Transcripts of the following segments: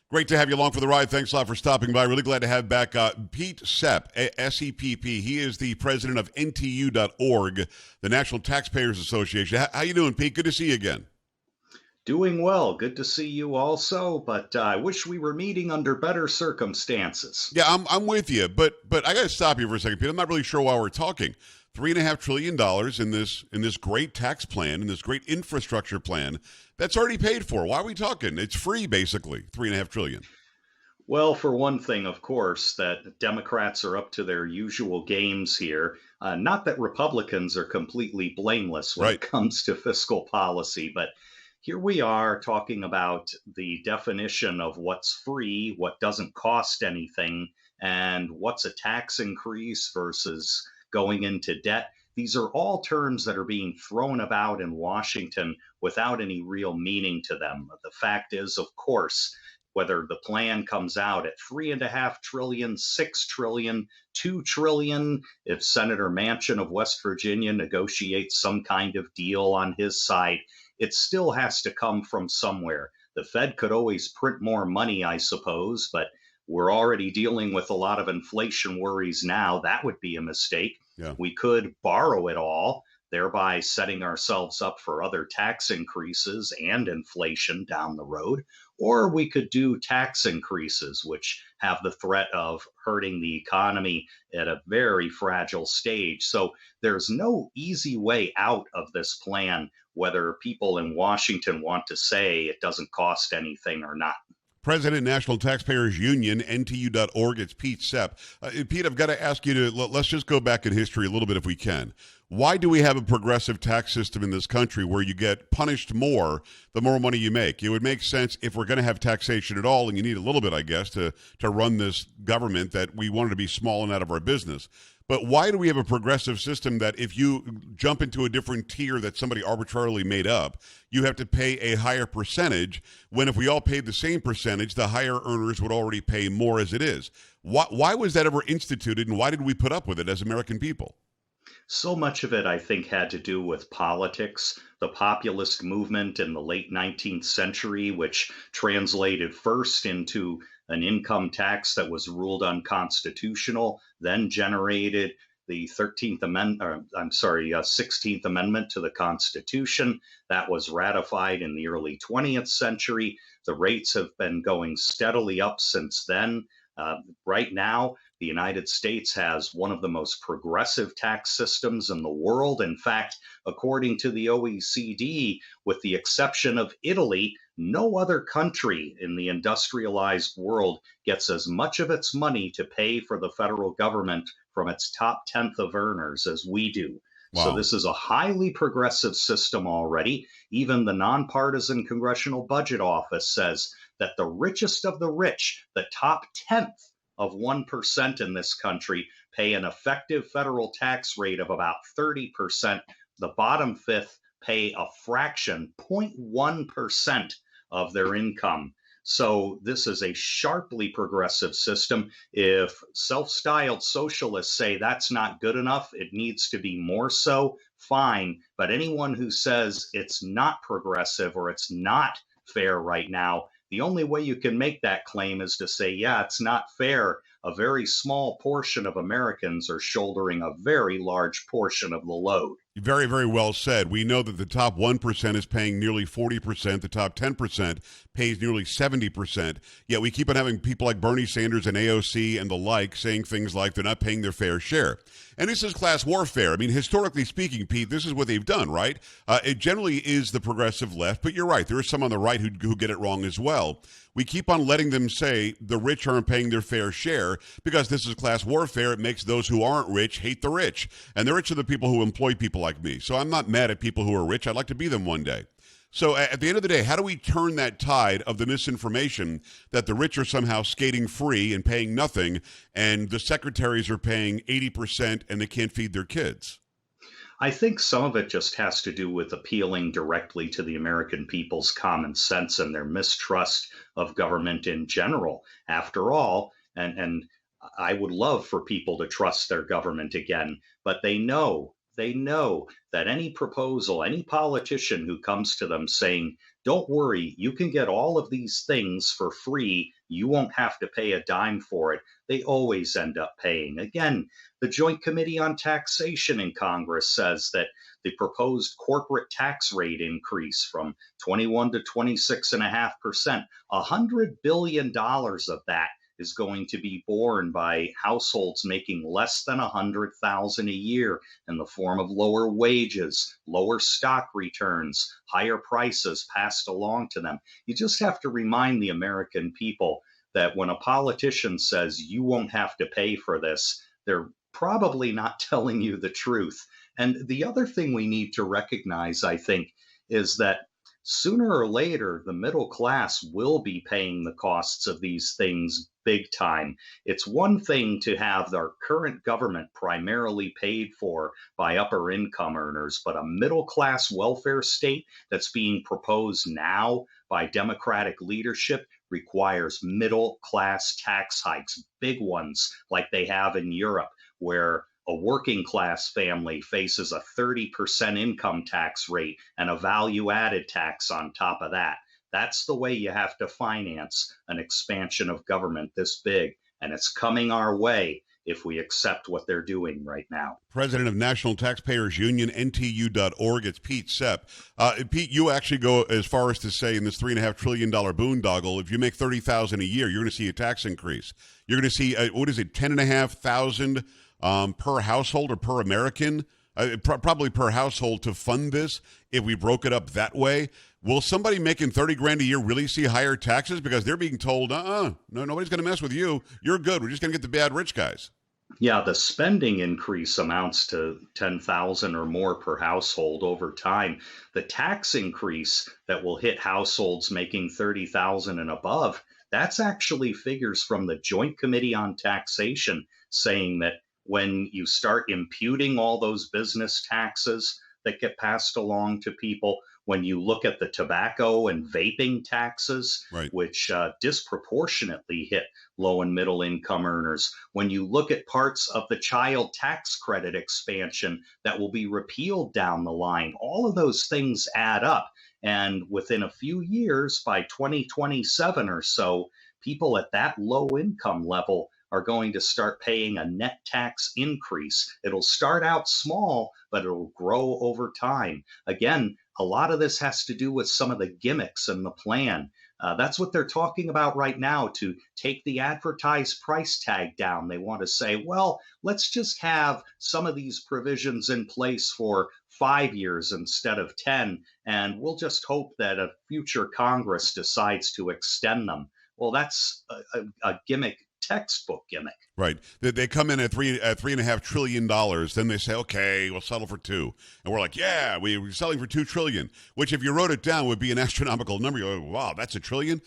Great to have you along for the ride. Thanks a lot for stopping by. Really glad to have back Pete Sepp, S-E-P-P. He is the president of NTU.org, the National Taxpayers Association. How you doing, Pete? Good to see you again. Doing well. Good to see you also, but I wish we were meeting under better circumstances. Yeah, I'm with you, but I got to stop you for a second, Pete. I'm not really sure why we're talking. $3.5 trillion in this great tax plan, in this great infrastructure plan that's already paid for. Why are we talking? It's free, basically. $3.5 trillion. Well, for one thing, of course, that Democrats are up to their usual games here. Not that Republicans are completely blameless when Right. it comes to fiscal policy, but here we are talking about the definition of what's free, what doesn't cost anything, and what's a tax increase versus going into debt. These are all terms that are being thrown about in Washington without any real meaning to them. The fact is, of course, whether the plan comes out at 3.5 trillion, 6 trillion, 2 trillion, if Senator Manchin of West Virginia negotiates some kind of deal on his side, it still has to come from somewhere. The Fed could always print more money, I suppose, but we're already dealing with a lot of inflation worries now. That would be a mistake. Yeah. We could borrow it all, thereby setting ourselves up for other tax increases and inflation down the road. Or we could do tax increases, which have the threat of hurting the economy at a very fragile stage. So there's no easy way out of this plan, whether people in Washington want to say it doesn't cost anything or not. President, National Taxpayers Union, NTU.org. It's Pete Sepp. Pete, I've got to ask you let's just go back in history a little bit if we can. Why do we have a progressive tax system in this country where you get punished more the more money you make? It would make sense if we're going to have taxation at all, and you need a little bit, I guess, to run this government, that we wanted to be small and out of our business. But why do we have a progressive system that if you jump into a different tier that somebody arbitrarily made up, you have to pay a higher percentage, when if we all paid the same percentage, the higher earners would already pay more as it is? Why was that ever instituted, and why did we put up with it as American people? So much of it, I think, had to do with politics. The populist movement in the late 19th century, which translated first into an income tax that was ruled unconstitutional, then generated the 16th Amendment to the Constitution. That was ratified in the early 20th century. The rates have been going steadily up since then. Right now, the United States has one of the most progressive tax systems in the world. In fact, according to the OECD, with the exception of Italy, no other country in the industrialized world gets as much of its money to pay for the federal government from its top tenth of earners as we do. Wow. So this is a highly progressive system already. Even the nonpartisan Congressional Budget Office says that the richest of the rich, the top tenth of 1% in this country, pay an effective federal tax rate of about 30%. The bottom fifth pay a fraction, 0.1% of their income. So this is a sharply progressive system. If self-styled socialists say that's not good enough, it needs to be more so, fine. But anyone who says it's not progressive or it's not fair right now, the only way you can make that claim is to say, yeah, it's not fair. A very small portion of Americans are shouldering a very large portion of the load. Very, very well said. We know that the top 1% is paying nearly 40%. The top 10% pays nearly 70%. Yet we keep on having people like Bernie Sanders and AOC and the like saying things like they're not paying their fair share. And this is class warfare. I mean, historically speaking, Pete, this is what they've done, right? It generally is the progressive left, but you're right. There are some on the right who get it wrong as well. We keep on letting them say the rich aren't paying their fair share because this is class warfare. It makes those who aren't rich hate the rich. And the rich are the people who employ people like me. So I'm not mad at people who are rich. I'd like to be them one day. So at the end of the day, how do we turn that tide of the misinformation that the rich are somehow skating free and paying nothing and the secretaries are paying 80% and they can't feed their kids? I think some of it just has to do with appealing directly to the American people's common sense and their mistrust of government in general. After all, and I would love for people to trust their government again, but they know that any proposal, any politician who comes to them saying, don't worry, you can get all of these things for free. You won't have to pay a dime for it. They always end up paying. Again, the Joint Committee on Taxation in Congress says that the proposed corporate tax rate increase from 21 to 26.5%, $100 billion of that is going to be borne by households making less than 100,000 a year in the form of lower wages, lower stock returns, higher prices passed along to them. You just have to remind the American people that when a politician says you won't have to pay for this, they're probably not telling you the truth. And the other thing we need to recognize, I think, is that sooner or later, the middle class will be paying the costs of these things big time. It's one thing to have our current government primarily paid for by upper income earners, but a middle class welfare state that's being proposed now by Democratic leadership requires middle class tax hikes, big ones like they have in Europe, where a working class family faces a 30% income tax rate and a value added tax on top of that. That's the way you have to finance an expansion of government this big. And it's coming our way if we accept what they're doing right now. President of National Taxpayers Union, NTU.org. It's Pete Sepp. Pete, you actually go as far as to say in this $3.5 trillion boondoggle, if you make $30,000 a year, you're going to see a tax increase. You're going to see, what is it, $10,500 per household or per American, probably per household to fund this if we broke it up that way. Will somebody making 30 grand a year really see higher taxes because they're being told, no, nobody's going to mess with you. You're good. We're just going to get the bad rich guys. Yeah, the spending increase amounts to 10,000 or more per household over time. The tax increase that will hit households making 30,000 and above, that's actually figures from the Joint Committee on Taxation saying that when you start imputing all those business taxes that get passed along to people, when you look at the tobacco and vaping taxes, right, which disproportionately hit low and middle income earners, when you look at parts of the child tax credit expansion that will be repealed down the line, all of those things add up. And within a few years, by 2027 or so, people at that low income level are going to start paying a net tax increase. It'll start out small, but it'll grow over time. Again, a lot of this has to do with some of the gimmicks in the plan. That's what they're talking about right now, to take the advertised price tag down. They want to say, well, let's just have some of these provisions in place for 5 years instead of 10, and we'll just hope that a future Congress decides to extend them. Well, that's a gimmick, textbook gimmick. Right. They come in at $3.5 trillion. Then they say, okay, we'll settle for $2. And we're like, yeah, we're selling for $2 trillion, which if you wrote it down would be an astronomical number. You go, wow, that's $1 trillion.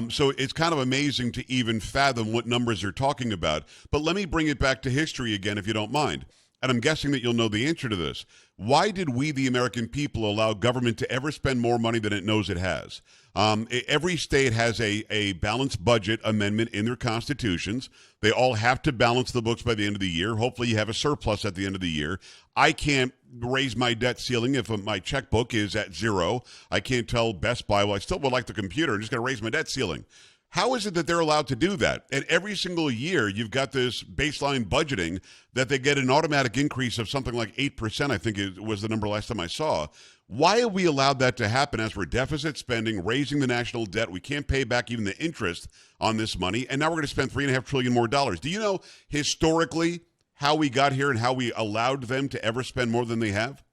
So it's kind of amazing to even fathom what numbers they're talking about. But let me bring it back to history again, if you don't mind. And I'm guessing that you'll know the answer to this. Why did we, the American people, allow government to ever spend more money than it knows it has? Every state has a balanced budget amendment in their constitutions. They all have to balance the books by the end of the year. Hopefully you have a surplus at the end of the year. I can't raise my debt ceiling if my checkbook is at zero. I can't tell Best Buy, well, I still would like the computer. I'm just going to raise my debt ceiling. How is it that they're allowed to do that? And every single year, you've got this baseline budgeting that they get an automatic increase of something like 8%, I think it was the number last time I saw. Why have we allowed that to happen as we're deficit spending, raising the national debt? We can't pay back even the interest on this money, and now we're going to spend $3.5 trillion more dollars. Do you know historically how we got here and how we allowed them to ever spend more than they have?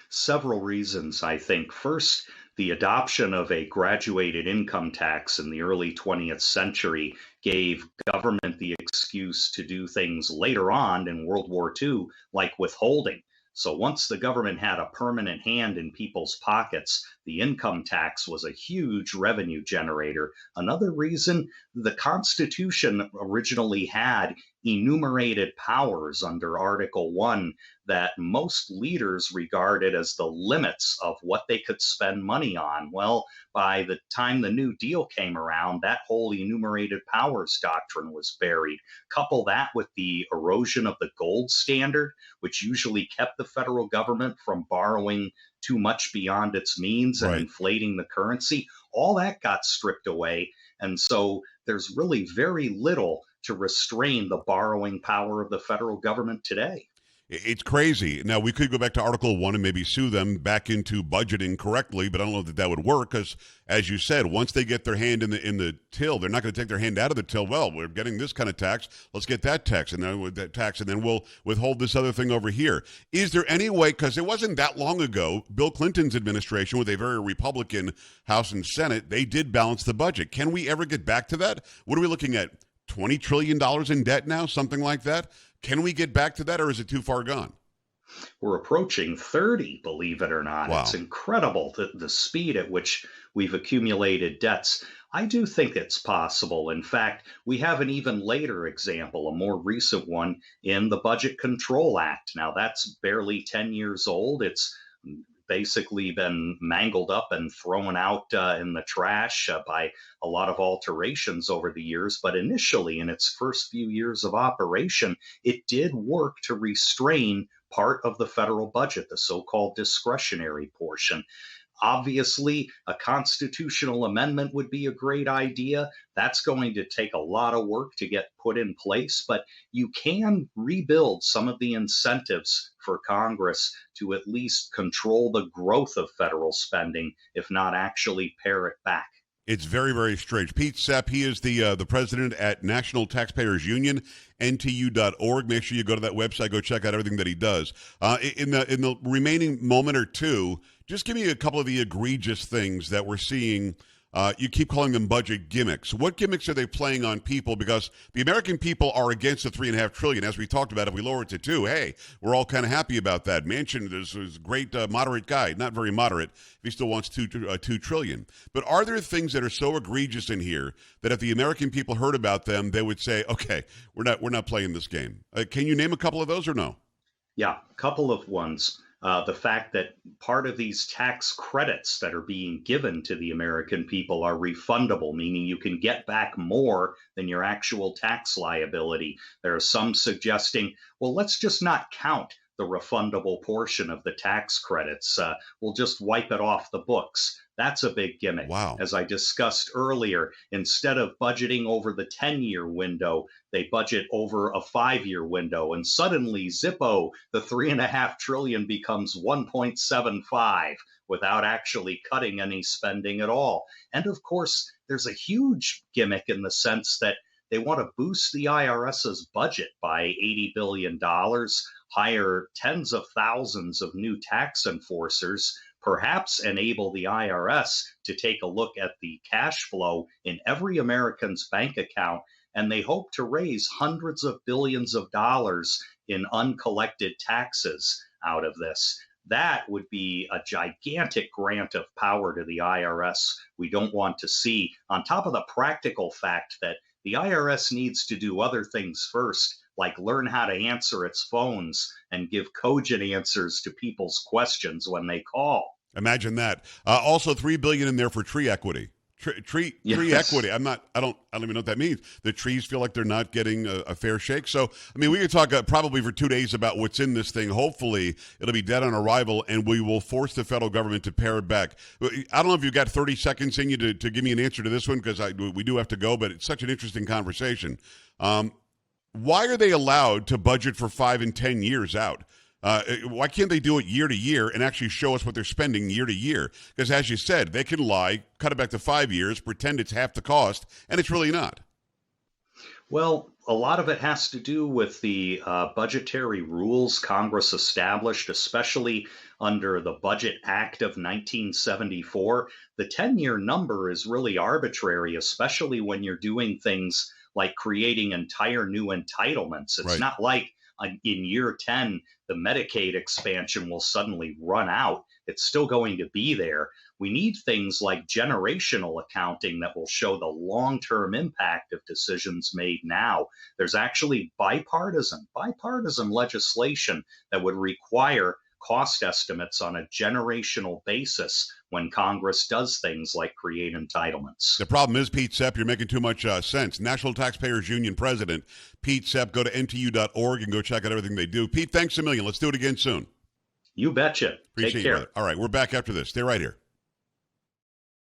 Several reasons, I think. First, the adoption of a graduated income tax in the early 20th century gave government the excuse to do things later on in World War II, like withholding. So once the government had a permanent hand in people's pockets, the income tax was a huge revenue generator. Another reason, the Constitution originally had enumerated powers under Article 1 that most leaders regarded as the limits of what they could spend money on. Well, by the time the New Deal came around, that whole enumerated powers doctrine was buried. Couple that with the erosion of the gold standard, which usually kept the federal government from borrowing too much beyond its means and Right. inflating the currency. All that got stripped away. And so there's really very little to restrain the borrowing power of the federal government today. It's crazy. Now, we could go back to Article 1 and maybe sue them back into budgeting correctly, but I don't know that that would work because, as you said, once they get their hand in the till, they're not going to take their hand out of the till. Well, we're getting this kind of tax. Let's get that tax, and then with that tax, and then we'll withhold this other thing over here. Is there any way, because it wasn't that long ago, Bill Clinton's administration, with a very Republican House and Senate, they did balance the budget. Can we ever get back to that? What are we looking at? $20 trillion in debt now, something like that? Can we get back to that, or is it too far gone? We're approaching 30, believe it or not. Wow. It's incredible the speed at which we've accumulated debts. I do think it's possible. In fact, we have an even later example, a more recent one in the Budget Control Act. Now, that's barely 10 years old. It's basically been mangled up and thrown out in the trash by a lot of alterations over the years. But initially, in its first few years of operation, it did work to restrain part of the federal budget, the so-called discretionary portion. Obviously, a constitutional amendment would be a great idea. That's going to take a lot of work to get put in place, but you can rebuild some of the incentives for Congress to at least control the growth of federal spending, if not actually pare it back. It's very, very strange. Pete Sepp, he is the president at National Taxpayers Union, NTU.org. Make sure you go to that website, go check out everything that he does. In the remaining moment or two, just give me a couple of the egregious things that we're seeing. You keep calling them budget gimmicks. What gimmicks are they playing on people? Because the American people are against the $3.5 trillion, as we talked about. If we lower it to 2, hey, we're all kind of happy about that. Manchin is a great moderate guy, not very moderate. He still wants $2 trillion. But are there things that are so egregious in here that if the American people heard about them, they would say, okay, we're not playing this game? Can you name a couple of those or no? Yeah, a couple of ones. The fact that part of these tax credits that are being given to the American people are refundable, meaning you can get back more than your actual tax liability. There are some suggesting, well, let's just not count the refundable portion of the tax credits. We'll just wipe it off the books. That's a big gimmick. Wow. As I discussed earlier, instead of budgeting over the 10-year window, they budget over a 5-year window. And suddenly, zippo, the $3.5 trillion becomes 1.75 without actually cutting any spending at all. And of course, there's a huge gimmick in the sense that they want to boost the IRS's budget by $80 billion, hire tens of thousands of new tax enforcers, perhaps enable the IRS to take a look at the cash flow in every American's bank account, and they hope to raise hundreds of billions of dollars in uncollected taxes out of this. That would be a gigantic grant of power to the IRS we don't want to see, on top of the practical fact that the IRS needs to do other things first, like learn how to answer its phones and give cogent answers to people's questions when they call. Imagine that. Also, $3 billion in there for tree equity. Tree equity. I don't even know what that means. The trees feel like they're not getting a fair shake. So, I mean, we could talk probably for 2 days about what's in this thing. Hopefully, it'll be dead on arrival, and we will force the federal government to pare it back. I don't know if you've got 30 seconds in you to give me an answer to this one, because we do have to go, but it's such an interesting conversation. Why are they allowed to budget for 5 and 10 years out? Why can't they do it year to year and actually show us what they're spending year to year? Because as you said, they can lie, cut it back to 5 years, pretend it's half the cost, and it's really not. Well, a lot of it has to do with the budgetary rules Congress established, especially under the Budget Act of 1974. The 10-year number is really arbitrary, especially when you're doing things like creating entire new entitlements. It's Right. not like in year 10, the Medicaid expansion will suddenly run out. It's still going to be there. We need things like generational accounting that will show the long-term impact of decisions made now. There's actually bipartisan legislation that would require cost estimates on a generational basis when Congress does things like create entitlements. The problem is, Pete Sepp, you're making too much sense. National Taxpayers Union President Pete Sepp. Go to NTU.org and go check out everything they do. Pete, thanks a million. Let's do it again soon. You betcha. Appreciate Take you, care. brother. All right, we're back after this. Stay right here.